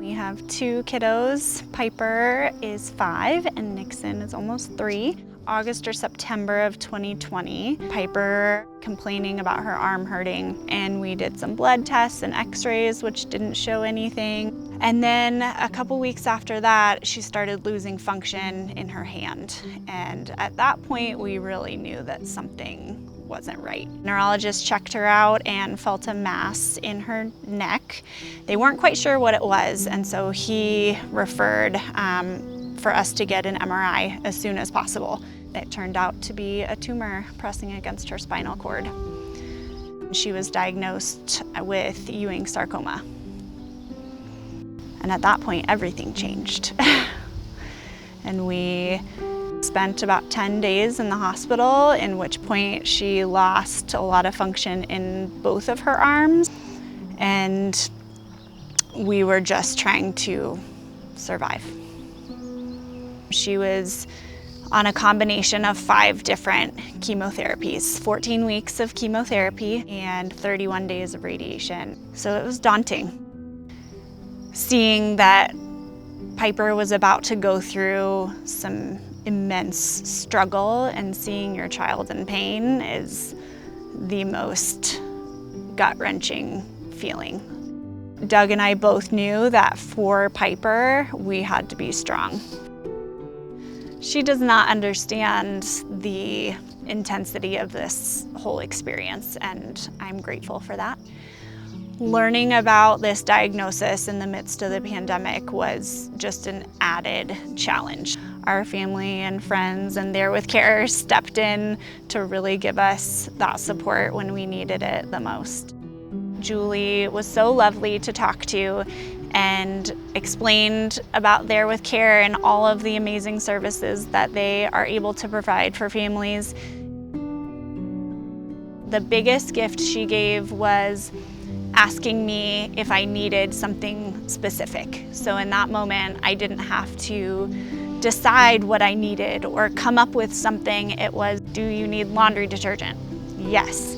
We have 2 kiddos. Piper is 5 and Nixon is almost 3. August or September of 2020, Piper complaining about her arm hurting, and we did some blood tests and x-rays which didn't show anything. And then a couple weeks after that, she started losing function in her hand. And at that point, we really knew that something wasn't right. Neurologist checked her out and felt a mass in her neck. They weren't quite sure what it was, and so he referred for us to get an MRI as soon as possible. It turned out to be a tumor pressing against her spinal cord. She was diagnosed with Ewing sarcoma. And at that point, everything changed. And we spent about 10 days in the hospital, in which point she lost a lot of function in both of her arms. And we were just trying to survive. She was on a combination of 5 different chemotherapies, 14 weeks of chemotherapy and 31 days of radiation. So it was daunting. Seeing that Piper was about to go through some immense struggle, and seeing your child in pain is the most gut-wrenching feeling. Doug and I both knew that for Piper, we had to be strong. She does not understand the intensity of this whole experience, and I'm grateful for that. Learning about this diagnosis in the midst of the pandemic was just an added challenge. Our family and friends and There With Care stepped in to really give us that support when we needed it the most. Julie was so lovely to talk to and explained about There With Care and all of the amazing services that they are able to provide for families. The biggest gift she gave was asking me if I needed something specific. So in that moment, I didn't have to decide what I needed or come up with something. It was, do you need laundry detergent? Yes.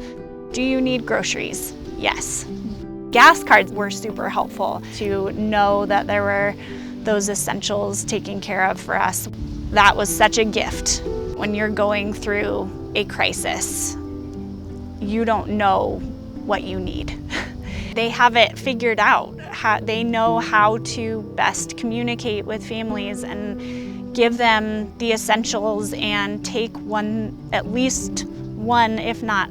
Do you need groceries? Yes. Gas cards were super helpful to know that there were those essentials taken care of for us. That was such a gift. When you're going through a crisis, you don't know what you need. They have it figured out. They know how to best communicate with families and give them the essentials and take at least one, if not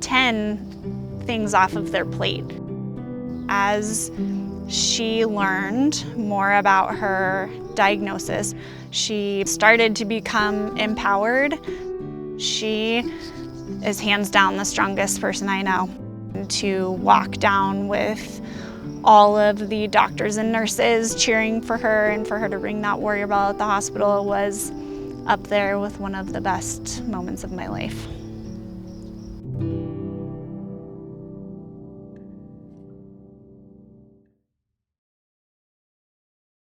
10 things off of their plate. As she learned more about her diagnosis, she started to become empowered. She is hands down the strongest person I know. To walk down with all of the doctors and nurses cheering for her and for her to ring that warrior bell at the hospital was up there with one of the best moments of my life.